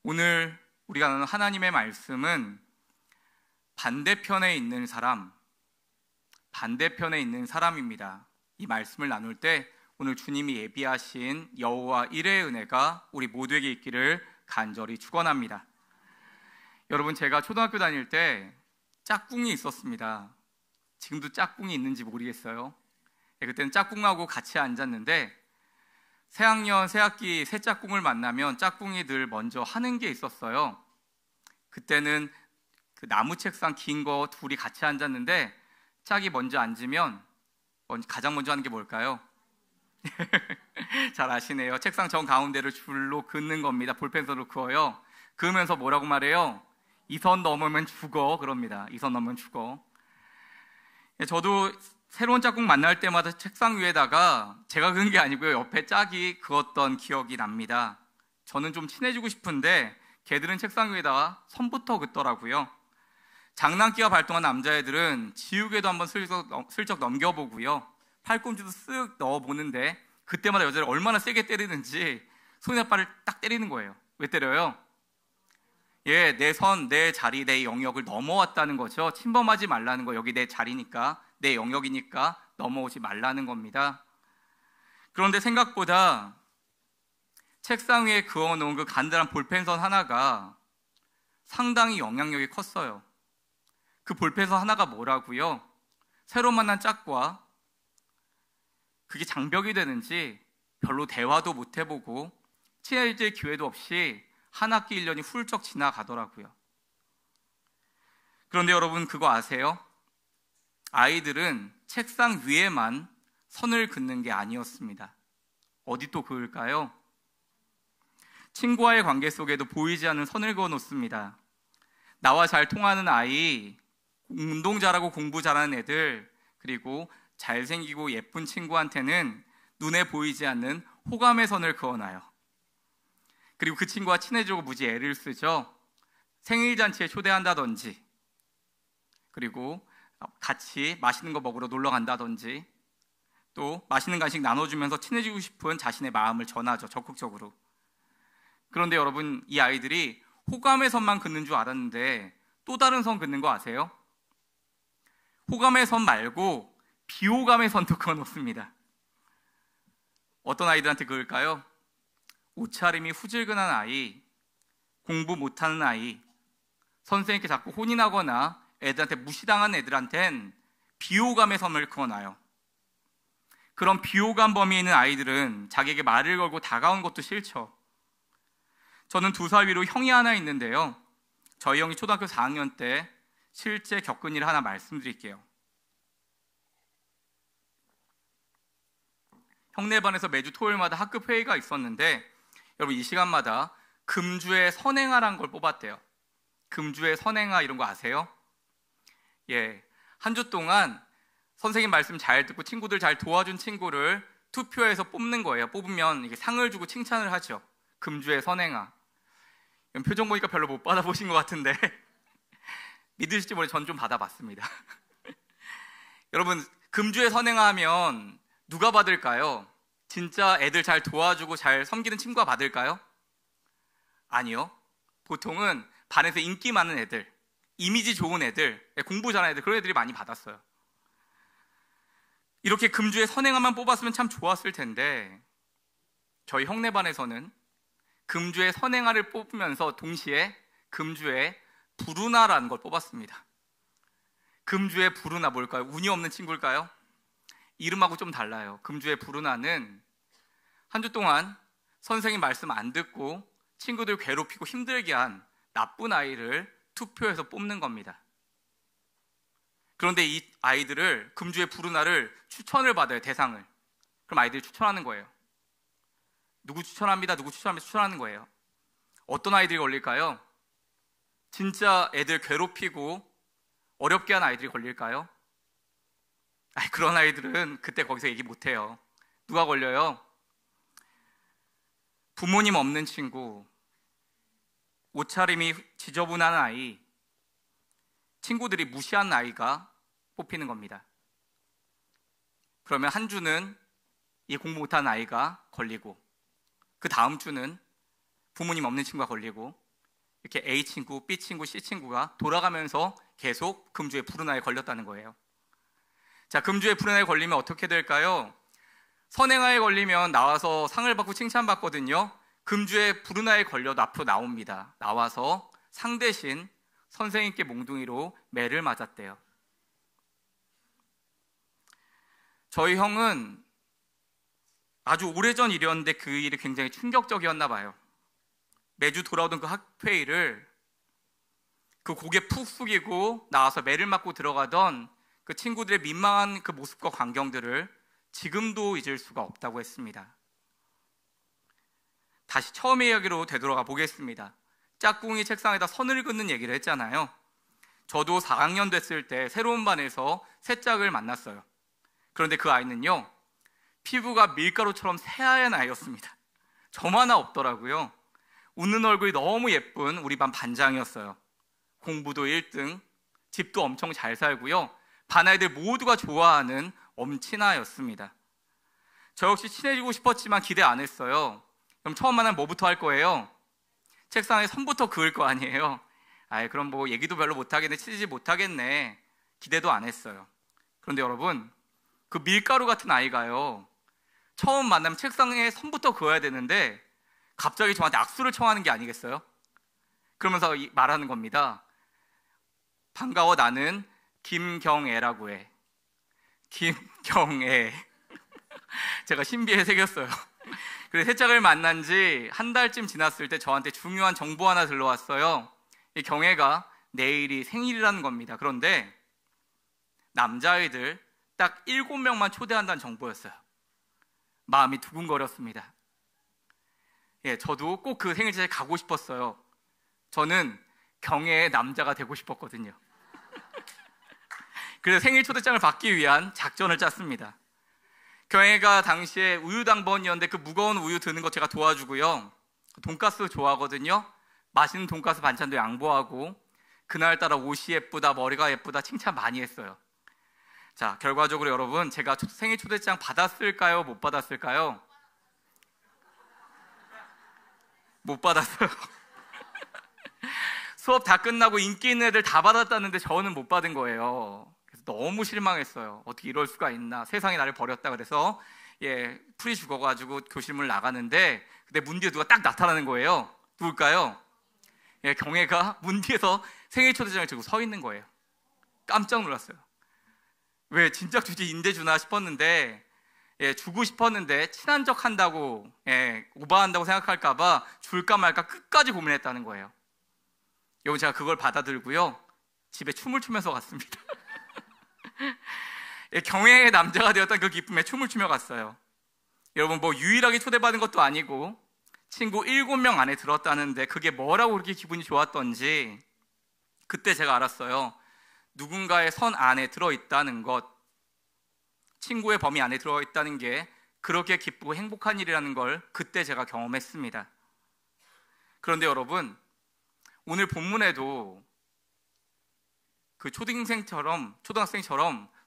오늘 우리가 나눈 하나님의 말씀은 반대편에 있는 사람입니다. 이 말씀을 나눌 때 오늘 주님이 예비하신 여호와 일의 은혜가 우리 모두에게 있기를 간절히 축원합니다. 여러분, 제가 초등학교 다닐 때 짝꿍이 있었습니다. 지금도 짝꿍이 있는지 모르겠어요. 그때는 짝꿍하고 같이 앉았는데 새학년, 새학기 새 짝꿍을 만나면 짝꿍이들 먼저 하는 게 있었어요. 그때는 그 나무 책상 긴 거 둘이 같이 앉았는데 짝이 먼저 앉으면 가장 먼저 하는 게 뭘까요? 잘 아시네요. 책상 정 가운데를 줄로 긋는 겁니다. 볼펜선으로 그어요. 그으면서 뭐라고 말해요? 이 선 넘으면 죽어, 그럽니다. 이 선 넘으면 죽어. 저도 새로운 짝꿍 만날 때마다 책상 위에다가 제가 그은 게 아니고요, 옆에 짝이 그었던 기억이 납니다. 저는 좀 친해지고 싶은데 걔들은 책상 위에다가 선부터 긋더라고요. 장난기가 발동한 남자애들은 지우개도 한번 슬쩍 넘겨보고요, 팔꿈치도 쓱 넣어보는데 그때마다 여자를 얼마나 세게 때리는지 손에빨을 딱 때리는 거예요. 왜 때려요? 내 선, 내 자리, 내 영역을 넘어왔다는 거죠. 침범하지 말라는 거. 여기 내 자리니까, 내 영역이니까 넘어오지 말라는 겁니다. 그런데 생각보다 책상 위에 그어놓은 그 간단한 볼펜선 하나가 상당히 영향력이 컸어요. 그 볼펜선 하나가 뭐라고요? 새로 만난 짝과 그게 장벽이 되는지 별로 대화도 못 해보고 친해질 기회도 없이 한 학기 1년이 훌쩍 지나가더라고요. 그런데 여러분, 그거 아세요? 아이들은 책상 위에만 선을 긋는 게 아니었습니다. 어디 또 그을까요? 친구와의 관계 속에도 보이지 않는 선을 그어 놓습니다. 나와 잘 통하는 아이, 운동 잘하고 공부 잘하는 애들, 그리고 잘생기고 예쁜 친구한테는 눈에 보이지 않는 호감의 선을 그어놔요. 그리고 그 친구와 친해지고 무지 애를 쓰죠. 생일잔치에 초대한다든지, 그리고 같이 맛있는 거 먹으러 놀러 간다든지, 또 맛있는 간식 나눠주면서 친해지고 싶은 자신의 마음을 전하죠, 적극적으로. 그런데 여러분, 이 아이들이 호감의 선만 긋는 줄 알았는데 또 다른 선 긋는 거 아세요? 호감의 선 말고 비호감의 선도 그어놓습니다. 어떤 아이들한테 그을까요? 옷차림이 후질근한 아이, 공부 못하는 아이, 선생님께 자꾸 혼인하거나 애들한테 무시당한 애들한텐 비호감의 선을 그어놔요. 그런 비호감 범위에 있는 아이들은 자기에게 말을 걸고 다가온 것도 싫죠. 저는 2살 위로 형이 하나 있는데요, 저희 형이 초등학교 4학년 때 실제 겪은 일을 하나 말씀드릴게요. 형네 반에서 매주 토요일마다 학급 회의가 있었는데, 여러분, 이 시간마다 금주의 선행아라는 걸 뽑았대요. 금주의 선행아, 이런 거 아세요? 한 주 동안 선생님 말씀 잘 듣고 친구들 잘 도와준 친구를 투표해서 뽑는 거예요. 뽑으면 이게 상을 주고 칭찬을 하죠. 금주의 선행아. 표정 보니까 별로 못 받아보신 것 같은데 믿으실지 모르겠는데 전 좀 받아봤습니다. 여러분, 금주의 선행아 하면 누가 받을까요? 진짜 애들 잘 도와주고 잘 섬기는 친구가 받을까요? 아니요. 보통은 반에서 인기 많은 애들, 이미지 좋은 애들, 공부 잘하는 애들, 그런 애들이 많이 받았어요. 이렇게 금주의 선행아만 뽑았으면 참 좋았을 텐데, 저희 형네 반에서는 금주의 선행아를 뽑으면서 동시에 금주의 부르나라는 걸 뽑았습니다. 금주의 부르나 뭘까요? 운이 없는 친구일까요? 이름하고 좀 달라요. 금주의 부르나는 한 주 동안 선생님 말씀 안 듣고 친구들 괴롭히고 힘들게 한 나쁜 아이를 투표해서 뽑는 겁니다. 그런데 이 아이들을, 금주의 부르나를 추천을 받아요, 대상을. 그럼 아이들이 추천하는 거예요. 누구 추천합니다, 누구 추천합니다, 추천하는 거예요. 어떤 아이들이 걸릴까요? 진짜 애들 괴롭히고 어렵게 한 아이들이 걸릴까요? 그런 아이들은 그때 거기서 얘기 못해요. 누가 걸려요? 부모님 없는 친구, 옷차림이 지저분한 아이, 친구들이 무시하는 아이가 뽑히는 겁니다. 그러면 한 주는 이 공부 못하는 아이가 걸리고, 그 다음 주는 부모님 없는 친구가 걸리고, 이렇게 A 친구, B 친구, C 친구가 돌아가면서 계속 금주의 푸른 아이에 걸렸다는 거예요. 자, 금주의 푸른 아이에 걸리면 어떻게 될까요? 선행아에 걸리면 나와서 상을 받고 칭찬받거든요. 금주의 푸른 아이에 걸려도 앞으로 나옵니다. 나와서 상 대신 선생님께 몽둥이로 매를 맞았대요. 저희 형은 아주 오래전 일이었는데 그 일이 굉장히 충격적이었나 봐요. 매주 돌아오던 그 학회의를 그 고개 푹 숙이고 나와서 매를 맞고 들어가던 그 친구들의 민망한 그 모습과 광경들을 지금도 잊을 수가 없다고 했습니다. 다시 처음의 이야기로 되돌아가 보겠습니다. 짝꿍이 책상에다 선을 긋는 얘기를 했잖아요. 저도 4학년 됐을 때 새로운 반에서 새 짝을 만났어요. 그런데 그 아이는요, 피부가 밀가루처럼 새하얀 아이였습니다. 저만 하나 없더라고요. 웃는 얼굴이 너무 예쁜 우리 반 반장이었어요. 공부도 1등, 집도 엄청 잘 살고요. 반 아이들 모두가 좋아하는 엄친아였습니다. 저 역시 친해지고 싶었지만 기대 안 했어요. 그럼 처음 만나면 뭐부터 할 거예요? 책상에 선부터 그을 거 아니에요. 그럼 뭐 얘기도 별로 못하겠네, 친해지지 못하겠네, 기대도 안 했어요. 그런데 여러분, 그 밀가루 같은 아이가요, 처음 만나면 책상에 선부터 그어야 되는데 갑자기 저한테 악수를 청하는 게 아니겠어요? 그러면서 말하는 겁니다. 반가워, 나는 김경애라고 해. 김경애. 제가 신비에 새겼어요. 그래서 새 짝을 만난 지 한 달쯤 지났을 때 저한테 중요한 정보 하나 들러왔어요. 이 경애가 내일이 생일이라는 겁니다. 그런데 남자아이들 딱 7명만 초대한다는 정보였어요. 마음이 두근거렸습니다. 저도 꼭 그 생일자리에 가고 싶었어요. 저는 경애의 남자가 되고 싶었거든요. 그래서 생일 초대장을 받기 위한 작전을 짰습니다. 경애가 당시에 우유당번이었는데 그 무거운 우유 드는 거 제가 도와주고요. 돈가스 좋아하거든요. 맛있는 돈가스 반찬도 양보하고 그날따라 옷이 예쁘다, 머리가 예쁘다 칭찬 많이 했어요. 자, 결과적으로 여러분, 제가 생일 초대장 받았을까요? 못 받았을까요? 못 받았어요. 수업 다 끝나고 인기 있는 애들 다 받았다는데 저는 못 받은 거예요. 그래서 너무 실망했어요. 어떻게 이럴 수가 있나. 세상이 나를 버렸다. 그래서 풀이 죽어가지고 교실문을 나가는데 근데 문 뒤에 누가 딱 나타나는 거예요. 누굴까요? 경애가 문 뒤에서 생일 초대장을 들고 서 있는 거예요. 깜짝 놀랐어요. 왜 진작 주지 인대 주나 싶었는데 주고 싶었는데 친한 척 한다고 오버한다고 생각할까봐 줄까 말까 끝까지 고민했다는 거예요. 여러분, 제가 그걸 받아들고요 집에 춤을 추면서 갔습니다. 경애의 남자가 되었던 그 기쁨에 춤을 추며 갔어요. 여러분, 뭐 유일하게 초대받은 것도 아니고 친구 7명 안에 들었다는데 그게 뭐라고 그렇게 기분이 좋았던지 그때 제가 알았어요. 누군가의 선 안에 들어있다는 것, 친구의 범위 안에 들어있다는 게 그렇게 기쁘고 행복한 일이라는 걸 그때 제가 경험했습니다. 그런데 여러분, 오늘 본문에도 그 초등학생처럼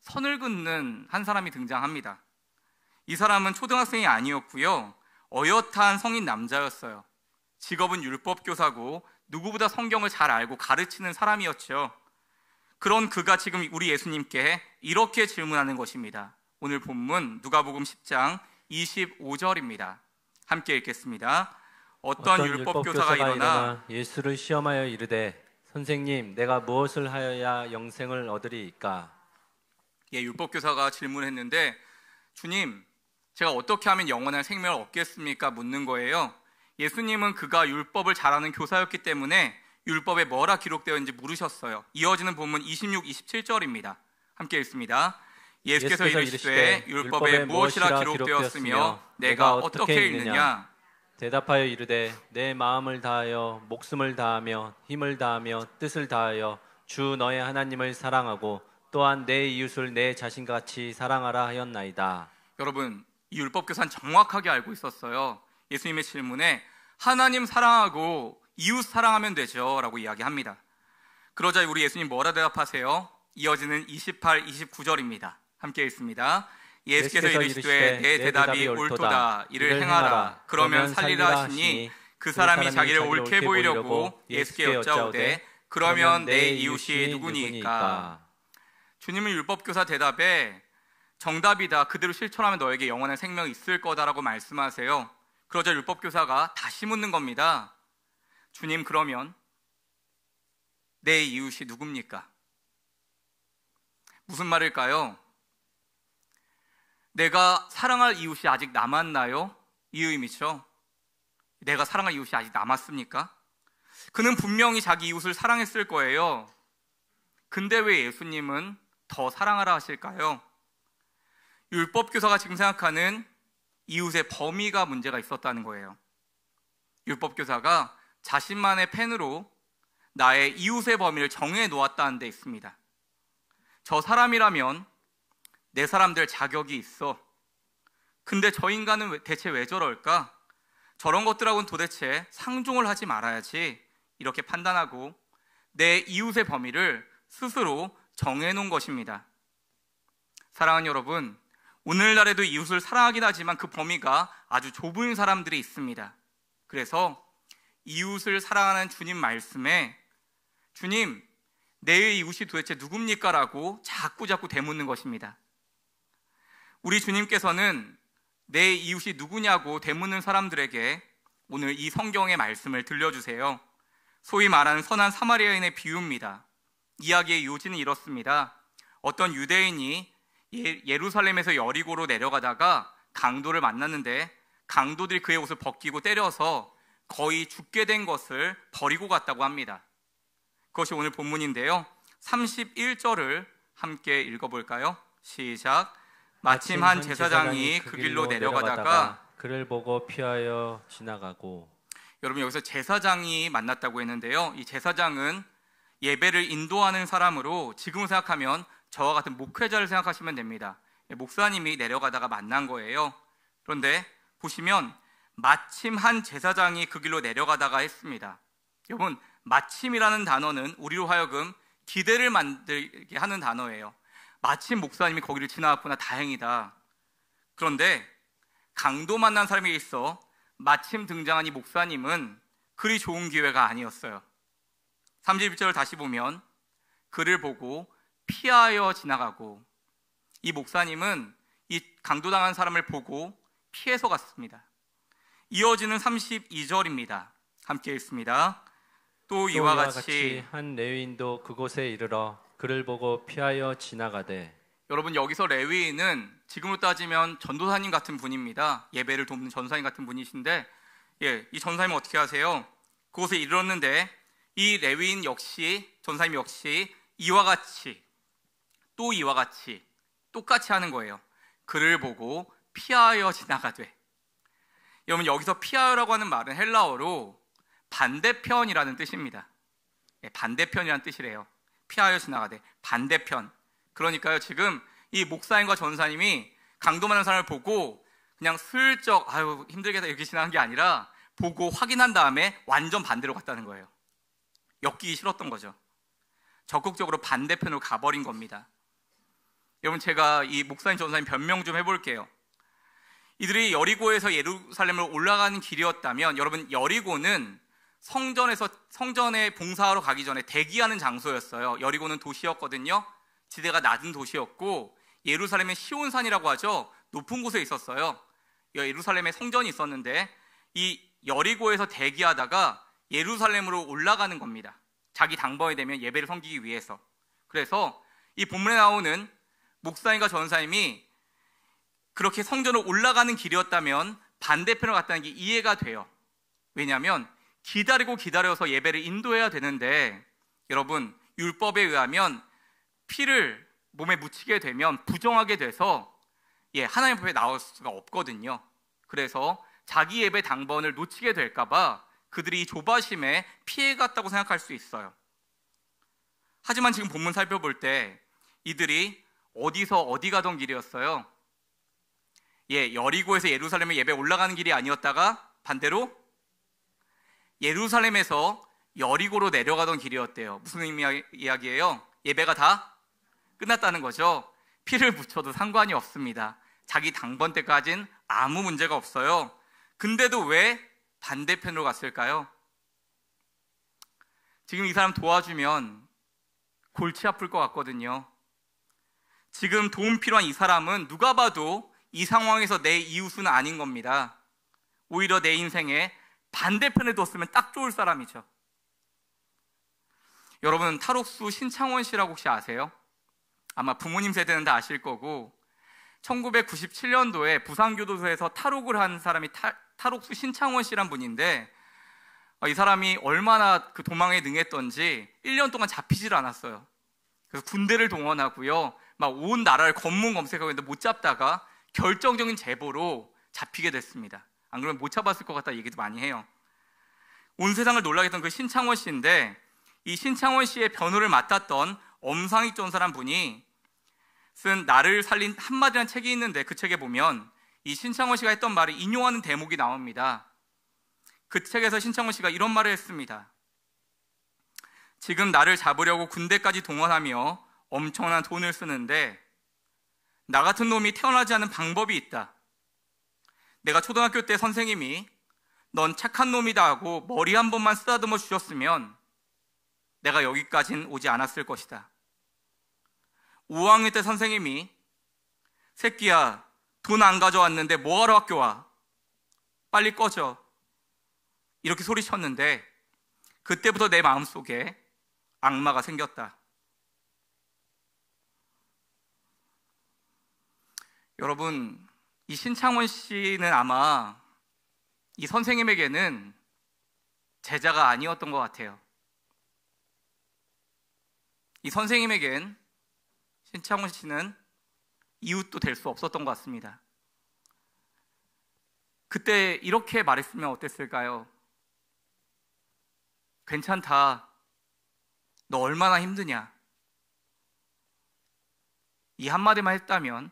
선을 긋는 한 사람이 등장합니다. 이 사람은 초등학생이 아니었고요, 어엿한 성인 남자였어요. 직업은 율법교사고 누구보다 성경을 잘 알고 가르치는 사람이었죠. 그런 그가 지금 우리 예수님께 이렇게 질문하는 것입니다. 오늘 본문 누가복음 10장 25절입니다. 함께 읽겠습니다. 어떤 율법교사가 일어나 예수를 시험하여 이르되 선생님, 내가 무엇을 하여야 영생을 얻으리이까? 율법교사가 질문했는데 주님, 제가 어떻게 하면 영원한 생명을 얻겠습니까? 묻는 거예요. 예수님은 그가 율법을 잘하는 교사였기 때문에 율법에 뭐라 기록되어 있는지 물으셨어요. 이어지는 본문 26, 27절입니다. 함께 읽습니다. 예수께서 이르시되 율법에 무엇이라 기록되었으며 내가 어떻게 읽느냐? 대답하여 이르되 내 마음을 다하여 목숨을 다하며 힘을 다하며 뜻을 다하여 주 너의 하나님을 사랑하고 또한 내 이웃을 내 자신과 같이 사랑하라 하였나이다. 여러분, 이 율법교사는 정확하게 알고 있었어요. 예수님의 질문에 하나님 사랑하고 이웃 사랑하면 되죠 라고 이야기합니다. 그러자 우리 예수님 뭐라 대답하세요? 이어지는 28, 29절입니다. 함께 읽습니다. 예수께서 이르시되 내 대답이 옳도다. 이를 행하라. 그러면 살리라 하시니 그 사람이 자기를 옳게 보이려고 예수께 여짜오되 그러면 내 이웃이 누구니까? 주님은 율법교사 대답에 정답이다. 그대로 실천하면 너에게 영원한 생명이 있을 거다라고 말씀하세요. 그러자 율법교사가 다시 묻는 겁니다. 주님, 그러면 내 이웃이 누굽니까? 무슨 말일까요? 내가 사랑할 이웃이 아직 남았나요? 이 의미죠. 내가 사랑할 이웃이 아직 남았습니까? 그는 분명히 자기 이웃을 사랑했을 거예요. 근데 왜 예수님은 더 사랑하라 하실까요? 율법교사가 지금 생각하는 이웃의 범위가 문제가 있었다는 거예요. 율법교사가 자신만의 펜으로 나의 이웃의 범위를 정해 놓았다는 데 있습니다. 저 사람이라면 내 사람들 자격이 있어. 근데 저 인간은 대체 왜 저럴까? 저런 것들하고는 도대체 상종을 하지 말아야지. 이렇게 판단하고 내 이웃의 범위를 스스로 정해놓은 것입니다. 사랑하는 여러분, 오늘날에도 이웃을 사랑하긴 하지만 그 범위가 아주 좁은 사람들이 있습니다. 그래서 이웃을 사랑하는 주님 말씀에 주님, 내 이웃이 도대체 누굽니까? 라고 자꾸 되묻는 것입니다. 우리 주님께서는 내 이웃이 누구냐고 되묻는 사람들에게 오늘 이 성경의 말씀을 들려주세요. 소위 말하는 선한 사마리아인의 비유입니다. 이야기의 요지는 이렇습니다. 어떤 유대인이 예루살렘에서 여리고로 내려가다가 강도를 만났는데 강도들이 그의 옷을 벗기고 때려서 거의 죽게 된 것을 버리고 갔다고 합니다. 그것이 오늘 본문인데요. 31절을 함께 읽어볼까요? 시작. 마침 한 제사장이 그 길로 내려가다가 그를 보고 피하여 지나가고. 여러분, 여기서 제사장이 만났다고 했는데요. 이 제사장은 예배를 인도하는 사람으로 지금 생각하면 저와 같은 목회자를 생각하시면 됩니다. 목사님이 내려가다가 만난 거예요. 그런데 보시면 마침 한 제사장이 그 길로 내려가다가 했습니다. 여러분, 마침이라는 단어는 우리로 하여금 기대를 만들게 하는 단어예요. 마침 목사님이 거기를 지나갔구나, 다행이다. 그런데 강도 만난 사람에게 있어 마침 등장한 이 목사님은 그리 좋은 기회가 아니었어요. 31절을 다시 보면 그를 보고 피하여 지나가고, 이 목사님은 이 강도당한 사람을 보고 피해서 갔습니다. 이어지는 32절입니다. 함께 읽습니다. 또 이와 같이 한 레위인도 그곳에 이르러 그를 보고 피하여 지나가되. 여러분, 여기서 레위인은 지금으로 따지면 전도사님 같은 분입니다. 예배를 돕는 전도사님 같은 분이신데, 이 전도사님은 어떻게 하세요? 그곳에 이르렀는데 이 레위인 역시, 전도사님 역시 이와 같이 또 이와 같이 똑같이 하는 거예요. 그를 보고 피하여 지나가되. 여러분, 여기서 피하여라고 하는 말은 헬라어로 반대편이라는 뜻입니다. 반대편이라는 뜻이래요. 피하여 지나가되, 반대편. 그러니까요, 지금 이 목사님과 전사님이 강도 많은 사람을 보고 그냥 슬쩍 아유 힘들겠다 이렇게 지나간 게 아니라 보고 확인한 다음에 완전 반대로 갔다는 거예요. 엮이기 싫었던 거죠. 적극적으로 반대편으로 가버린 겁니다. 여러분, 제가 이 목사님 전사님 변명 좀 해볼게요. 이들이 여리고에서 예루살렘으로 올라가는 길이었다면, 여러분, 여리고는 성전에 봉사하러 가기 전에 대기하는 장소였어요. 여리고는 도시였거든요. 지대가 낮은 도시였고, 예루살렘의 시온산이라고 하죠. 높은 곳에 있었어요. 예루살렘에 성전이 있었는데 이 여리고에서 대기하다가 예루살렘으로 올라가는 겁니다. 자기 당번이 되면 예배를 섬기기 위해서. 그래서 이 본문에 나오는 목사님과 전사님이 그렇게 성전으로 올라가는 길이었다면 반대편으로 갔다는 게 이해가 돼요. 왜냐하면 기다려서 예배를 인도해야 되는데, 여러분, 율법에 의하면 피를 몸에 묻히게 되면 부정하게 돼서 하나님 앞에 나올 수가 없거든요. 그래서 자기 예배 당번을 놓치게 될까봐 그들이 조바심에 피해갔다고 생각할 수 있어요. 하지만 지금 본문 살펴볼 때 이들이 어디서 어디 가던 길이었어요? 여리고에서 예루살렘에 예배 올라가는 길이 아니었다가 반대로 예루살렘에서 여리고로 내려가던 길이었대요. 무슨 이야기예요? 예배가 다 끝났다는 거죠. 피를 묻혀도 상관이 없습니다. 자기 당번 때까지는 아무 문제가 없어요. 근데도 왜 반대편으로 갔을까요? 지금 이 사람 도와주면 골치 아플 것 같거든요. 지금 도움 필요한 이 사람은 누가 봐도 이 상황에서 내 이웃은 아닌 겁니다. 오히려 내 인생에 반대편에 뒀으면 딱 좋을 사람이죠. 여러분, 탈옥수 신창원 씨라고 혹시 아세요? 아마 부모님 세대는 다 아실 거고, 1997년도에 부산교도소에서 탈옥을 한 사람이 탈옥수 신창원 씨란 분인데, 이 사람이 얼마나 그 도망에 능했던지 1년 동안 잡히질 않았어요. 그래서 군대를 동원하고요, 막 온 나라를 검문 검색하고 있는데 못 잡다가 결정적인 제보로 잡히게 됐습니다. 안 그러면 못 잡았을 것 같다 얘기도 많이 해요. 온 세상을 놀라게 했던 그 신창원 씨인데, 이 신창원 씨의 변호를 맡았던 엄상익 전사란 분이 쓴 나를 살린 한마디라는 책이 있는데, 그 책에 보면 이 신창원 씨가 했던 말을 인용하는 대목이 나옵니다. 그 책에서 신창원 씨가 이런 말을 했습니다. 지금 나를 잡으려고 군대까지 동원하며 엄청난 돈을 쓰는데 나 같은 놈이 태어나지 않은 방법이 있다. 내가 초등학교 때 선생님이 넌 착한 놈이다 하고 머리 한 번만 쓰다듬어 주셨으면 내가 여기까진 오지 않았을 것이다. 5학년 때 선생님이 새끼야, 돈 안 가져왔는데 뭐하러 학교 와? 빨리 꺼져. 이렇게 소리쳤는데 그때부터 내 마음속에 악마가 생겼다. 여러분, 이 신창원 씨는 아마 이 선생님에게는 제자가 아니었던 것 같아요. 이 선생님에겐 신창원 씨는 이웃도 될 수 없었던 것 같습니다. 그때 이렇게 말했으면 어땠을까요? 괜찮다. 너 얼마나 힘드냐? 이 한마디만 했다면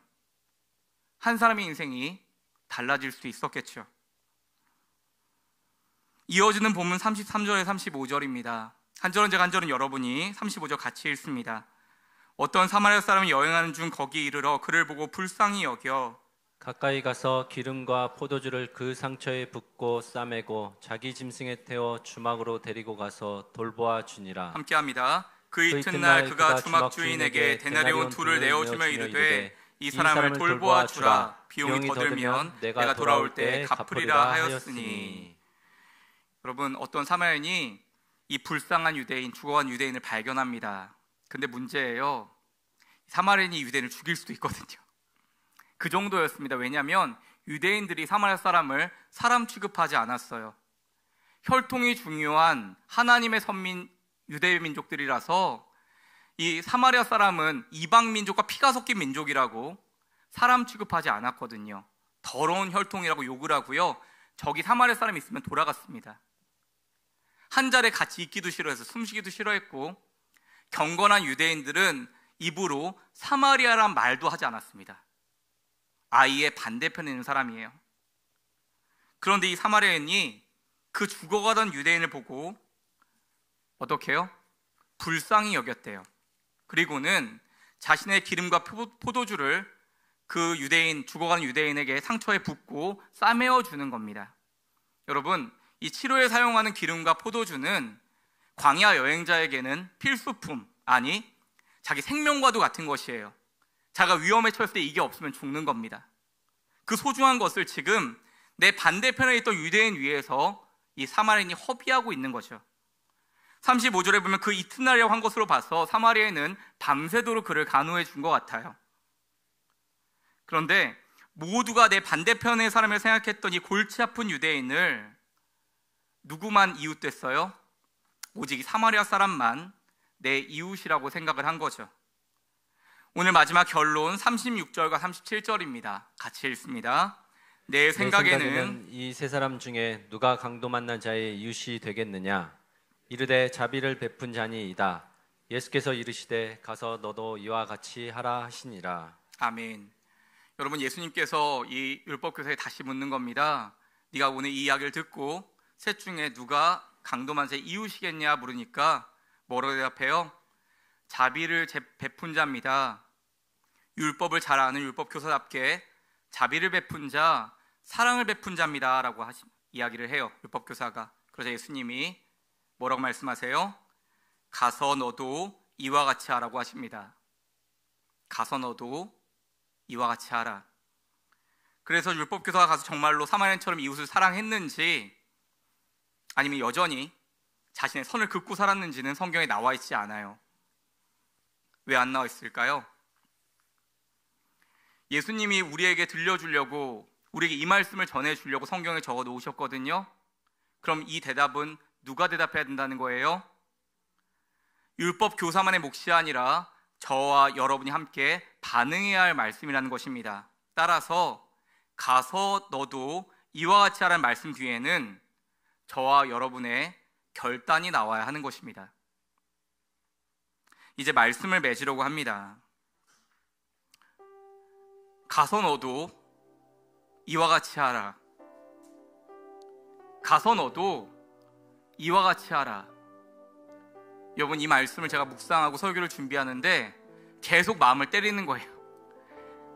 한 사람의 인생이 달라질 수 있었겠죠. 이어지는 본문 33절에 35절입니다. 한 절은 제가 한 절은 여러분이 35절 같이 읽습니다. 어떤 사마리아 사람이 여행하는 중 거기 이르러 그를 보고 불쌍히 여겨 가까이 가서 기름과 포도주를 그 상처에 붓고 싸매고 자기 짐승에 태워 주막으로 데리고 가서 돌보아 주니라. 함께합니다. 그 이튿날 그가 주막 주인에게 데나리온 둘을 내어주며 이르되 이 사람을 돌보아 주라. 비용이 더 들면 내가 돌아올 때 갚으리라 하였으니. 여러분, 어떤 사마리아인이 이 불쌍한 유대인, 죽어간 유대인을 발견합니다. 근데 문제예요. 사마리아인이 유대인을 죽일 수도 있거든요. 그 정도였습니다. 왜냐하면 유대인들이 사마리아 사람을 사람 취급하지 않았어요. 혈통이 중요한 하나님의 선민 유대 민족들이라서 이 사마리아 사람은 이방 민족과 피가 섞인 민족이라고 사람 취급하지 않았거든요. 더러운 혈통이라고 욕을 하고요, 저기 사마리아 사람이 있으면 돌아갔습니다. 한 자리에 같이 있기도 싫어해서 숨쉬기도 싫어했고, 경건한 유대인들은 입으로 사마리아란 말도 하지 않았습니다. 아이의 반대편에 있는 사람이에요. 그런데 이 사마리아인이 그 죽어가던 유대인을 보고 어떻게 해요? 불쌍히 여겼대요. 그리고는 자신의 기름과 포도주를 그 유대인, 죽어가는 유대인에게 상처에 붓고 싸매어 주는 겁니다. 여러분, 이 치료에 사용하는 기름과 포도주는 광야 여행자에게는 필수품, 아니 자기 생명과도 같은 것이에요. 자기가 위험에 처했을 때 이게 없으면 죽는 겁니다. 그 소중한 것을 지금 내 반대편에 있던 유대인 위에서 이 사마리아인이 허비하고 있는 거죠. 35절에 보면 그 이튿날이라고 한 것으로 봐서 사마리아인은 밤새도록 그를 간호해 준 것 같아요. 그런데 모두가 내 반대편의 사람을 생각했던 이 골치 아픈 유대인을 누구만 이웃됐어요? 오직 사마리아 사람만 내 이웃이라고 생각을 한 거죠. 오늘 마지막 결론 36절과 37절입니다. 같이 읽습니다. 내 생각에는 이 세 사람 중에 누가 강도 만난 자의 이웃이 되겠느냐? 이르되 자비를 베푼 자니 이다. 예수께서 이르시되 가서 너도 이와 같이 하라 하시니라. 아멘. 여러분, 예수님께서 이 율법교사에 다시 묻는 겁니다. 네가 오늘 이 이야기를 듣고 셋 중에 누가 강도만 자의 이웃이겠냐 물으니까 뭐라고 대답해요? 자비를 베푼 자입니다. 율법을 잘 아는 율법교사답게 자비를 베푼 자, 사랑을 베푼 자입니다 라고 이야기를 해요. 율법교사가. 그러자 예수님이 뭐라고 말씀하세요? 가서 너도 이와 같이 하라고 하십니다. 가서 너도 이와 같이 하라. 그래서 율법교사가 가서 정말로 사마리아인처럼 이웃을 사랑했는지 아니면 여전히 자신의 선을 긋고 살았는지는 성경에 나와 있지 않아요. 왜 안 나와 있을까요? 예수님이 우리에게 들려주려고, 우리에게 이 말씀을 전해주려고 성경에 적어 놓으셨거든요. 그럼 이 대답은 누가 대답해야 된다는 거예요? 율법 교사만의 몫이 아니라 저와 여러분이 함께 반응해야 할 말씀이라는 것입니다. 따라서 가서 너도 이와 같이 하라는 말씀 뒤에는 저와 여러분의 결단이 나와야 하는 것입니다. 이제 말씀을 맺으려고 합니다. 가서 너도 이와 같이 하라. 가서 너도 이와 같이 하라. 여러분, 이 말씀을 제가 묵상하고 설교를 준비하는데 계속 마음을 때리는 거예요.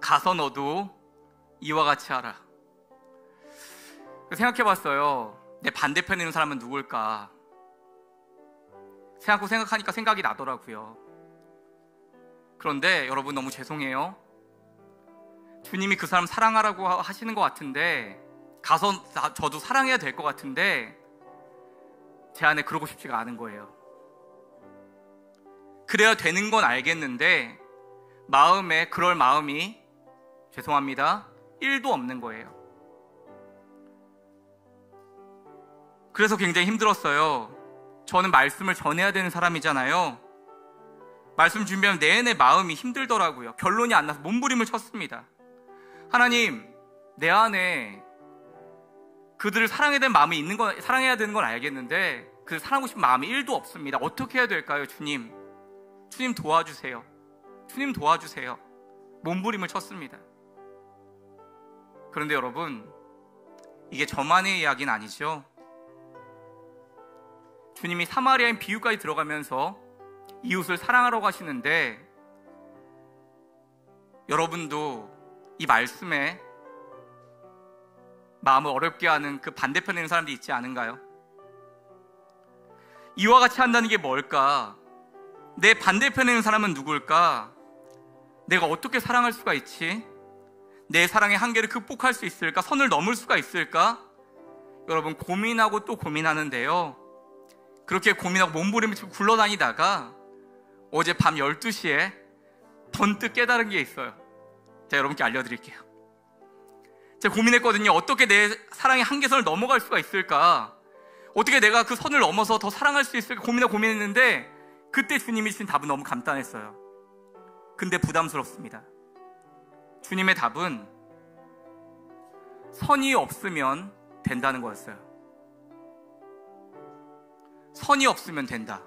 가서 너도 이와 같이 하라. 생각해봤어요. 내 반대편에 있는 사람은 누굴까? 생각하니까 생각이 나더라고요. 그런데 여러분, 너무 죄송해요. 주님이 그 사람 사랑하라고 하시는 것 같은데, 가서 저도 사랑해야 될 것 같은데 제 안에 그러고 싶지가 않은 거예요. 그래야 되는 건 알겠는데 마음에 그럴 마음이, 죄송합니다, 1도 없는 거예요. 그래서 굉장히 힘들었어요. 저는 말씀을 전해야 되는 사람이잖아요. 말씀 준비하면 내내 마음이 힘들더라고요. 결론이 안 나서 몸부림을 쳤습니다. 하나님, 내 안에 그들을 사랑해야 되는 마음이 있는 건, 사랑해야 되는 건 알겠는데 그 사랑하고 싶은 마음이 1도 없습니다. 어떻게 해야 될까요? 주님 도와주세요. 주님 도와주세요. 몸부림을 쳤습니다. 그런데 여러분, 이게 저만의 이야기는 아니죠. 주님이 사마리아인 비유까지 들어가면서 이웃을 사랑하라고 하시는데, 여러분도 이 말씀에 마음을 어렵게 하는 그 반대편에 있는 사람들이 있지 않은가요? 이와 같이 한다는 게 뭘까? 내 반대편에 있는 사람은 누굴까? 내가 어떻게 사랑할 수가 있지? 내 사랑의 한계를 극복할 수 있을까? 선을 넘을 수가 있을까? 여러분, 고민하고 또 고민하는데요, 그렇게 고민하고 몸부림을 치고 굴러다니다가 어제 밤 12시에 번뜩 깨달은 게 있어요. 제가 여러분께 알려드릴게요. 제가 고민했거든요. 어떻게 내 사랑의 한계선을 넘어갈 수가 있을까? 어떻게 내가 그 선을 넘어서 더 사랑할 수 있을까? 고민했는데 그때 주님이 주신 답은 너무 간단했어요. 근데 부담스럽습니다. 주님의 답은 선이 없으면 된다는 거였어요. 선이 없으면 된다.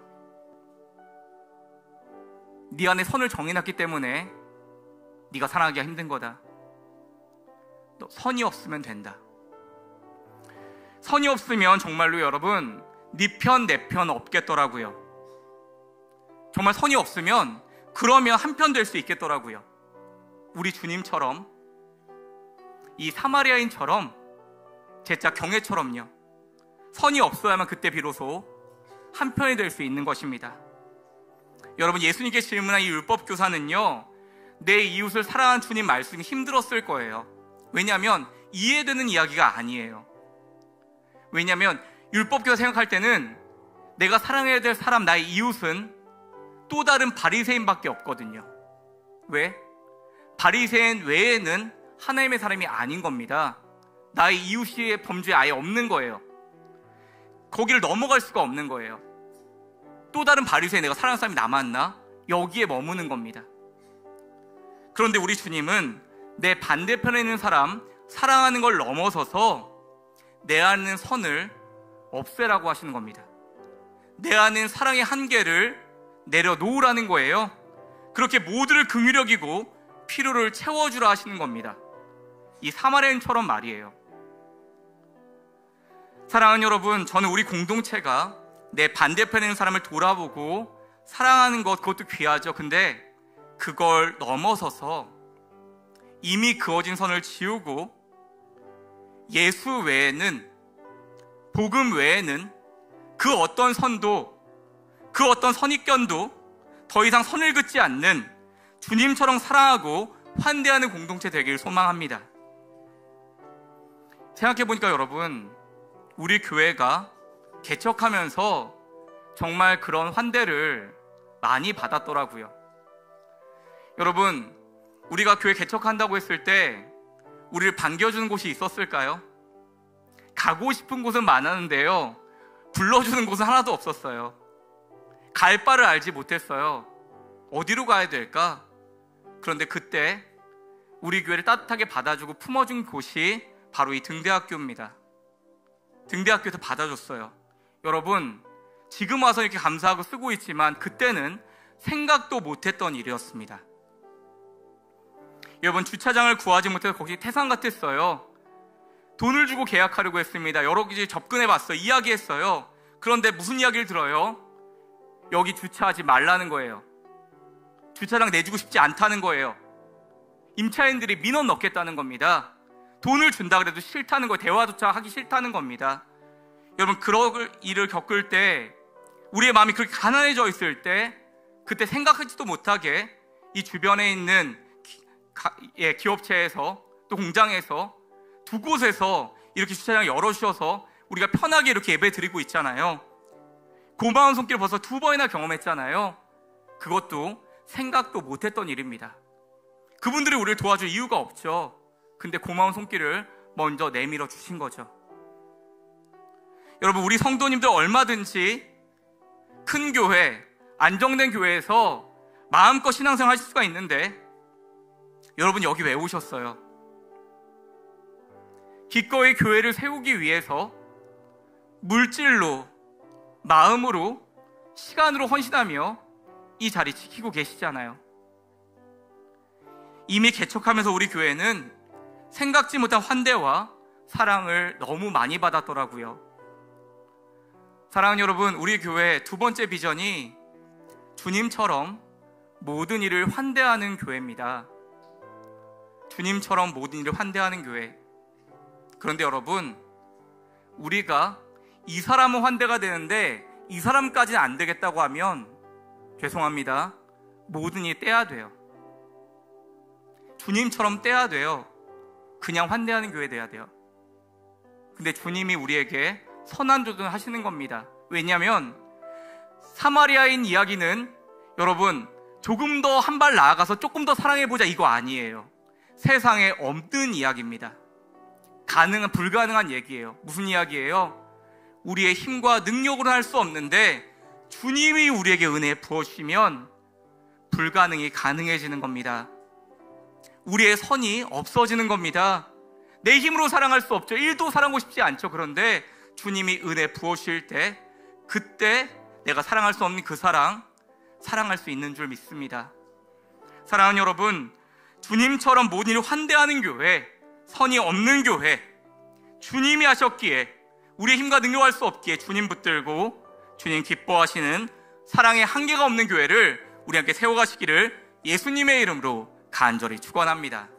네 안에 선을 정해놨기 때문에 네가 사랑하기가 힘든 거다. 너 선이 없으면 된다. 선이 없으면 정말로 여러분, 네 편 내 편 없겠더라고요. 정말 선이 없으면 그러면 한편 될 수 있겠더라고요. 우리 주님처럼, 이 사마리아인처럼, 제자 경애처럼요, 선이 없어야만 그때 비로소 한편이 될 수 있는 것입니다. 여러분, 예수님께 질문한 이 율법교사는요, 내 이웃을 사랑하는 주님 말씀이 힘들었을 거예요. 왜냐하면 이해되는 이야기가 아니에요. 왜냐하면 율법교사 생각할 때는 내가 사랑해야 될 사람, 나의 이웃은 또 다른 바리새인밖에 없거든요. 왜? 바리새인 외에는 하나님의 사람이 아닌 겁니다. 나의 이웃의 범주에 아예 없는 거예요. 거기를 넘어갈 수가 없는 거예요. 또 다른 바리새인, 내가 사랑하는 사람이 남았나? 여기에 머무는 겁니다. 그런데 우리 주님은 내 반대편에 있는 사람 사랑하는 걸 넘어서서 내 안에 있는 선을 없애라고 하시는 겁니다. 내 안에 있는 사랑의 한계를 내려놓으라는 거예요. 그렇게 모두를 긍휼히 여기고 필요를 채워주라 하시는 겁니다. 이 사마리아인처럼 말이에요. 사랑하는 여러분, 저는 우리 공동체가 내 반대편에 있는 사람을 돌아보고 사랑하는 것, 그것도 귀하죠. 근데 그걸 넘어서서 이미 그어진 선을 지우고 예수 외에는 복음 외에는 그 어떤 선도, 그 어떤 선입견도 더 이상 선을 긋지 않는 주님처럼 사랑하고 환대하는 공동체 되길 소망합니다. 생각해보니까 여러분, 우리 교회가 개척하면서 정말 그런 환대를 많이 받았더라고요. 여러분, 우리가 교회 개척한다고 했을 때 우리를 반겨주는 곳이 있었을까요? 가고 싶은 곳은 많았는데요, 불러주는 곳은 하나도 없었어요. 갈 바를 알지 못했어요. 어디로 가야 될까? 그런데 그때 우리 교회를 따뜻하게 받아주고 품어준 곳이 바로 이 등대학교입니다. 등대학교에서 받아줬어요. 여러분, 지금 와서 이렇게 감사하고 쓰고 있지만 그때는 생각도 못했던 일이었습니다. 여러분, 주차장을 구하지 못해서 거기 태산 같았어요. 돈을 주고 계약하려고 했습니다. 여러 가지 접근해봤어요. 이야기했어요. 그런데 무슨 이야기를 들어요? 여기 주차하지 말라는 거예요. 주차장 내주고 싶지 않다는 거예요. 임차인들이 민원 넣겠다는 겁니다. 돈을 준다 그래도 싫다는 거예요. 대화조차 하기 싫다는 겁니다. 여러분, 그런 일을 겪을 때, 우리의 마음이 그렇게 가난해져 있을 때, 그때 생각하지도 못하게 이 주변에 있는 기업체에서 또 공장에서 두 곳에서 이렇게 주차장을 열어주셔서 우리가 편하게 이렇게 예배 드리고 있잖아요. 고마운 손길 벌써 2번이나 경험했잖아요. 그것도 생각도 못했던 일입니다. 그분들이 우리를 도와줄 이유가 없죠. 근데 고마운 손길을 먼저 내밀어 주신 거죠. 여러분, 우리 성도님들 얼마든지 큰 교회, 안정된 교회에서 마음껏 신앙생활 하실 수가 있는데, 여러분 여기 왜 오셨어요? 기꺼이 교회를 세우기 위해서 물질로, 마음으로, 시간으로 헌신하며 이 자리 지키고 계시잖아요. 이미 개척하면서 우리 교회는 생각지 못한 환대와 사랑을 너무 많이 받았더라고요. 사랑하는 여러분, 우리 교회 두 번째 비전이 주님처럼 모든 일을 환대하는 교회입니다. 주님처럼 모든 일을 환대하는 교회. 그런데 여러분, 우리가 이 사람은 환대가 되는데 이 사람까지는 안 되겠다고 하면 죄송합니다. 모든 일이 떼야 돼요. 주님처럼 떼야 돼요. 그냥 환대하는 교회 돼야 돼요. 근데 주님이 우리에게 선한 조언을 하시는 겁니다. 왜냐하면 사마리아인 이야기는 여러분 조금 더 한 발 나아가서 조금 더 사랑해보자 이거 아니에요. 세상에 없는 이야기입니다. 불가능한 얘기예요. 무슨 이야기예요? 우리의 힘과 능력으로 할 수 없는데 주님이 우리에게 은혜 부어주시면 불가능이 가능해지는 겁니다. 우리의 선이 없어지는 겁니다. 내 힘으로 사랑할 수 없죠. 1도 사랑하고 싶지 않죠. 그런데 주님이 은혜 부어주실 때 그때 내가 사랑할 수 없는 그 사랑할 수 있는 줄 믿습니다. 사랑하는 여러분, 주님처럼 모든 일을 환대하는 교회, 선이 없는 교회, 주님이 하셨기에 우리의 힘과 능력할 수 없기에 주님 붙들고 주님 기뻐하시는 사랑의 한계가 없는 교회를 우리 함께 세워가시기를 예수님의 이름으로 간절히 축원합니다.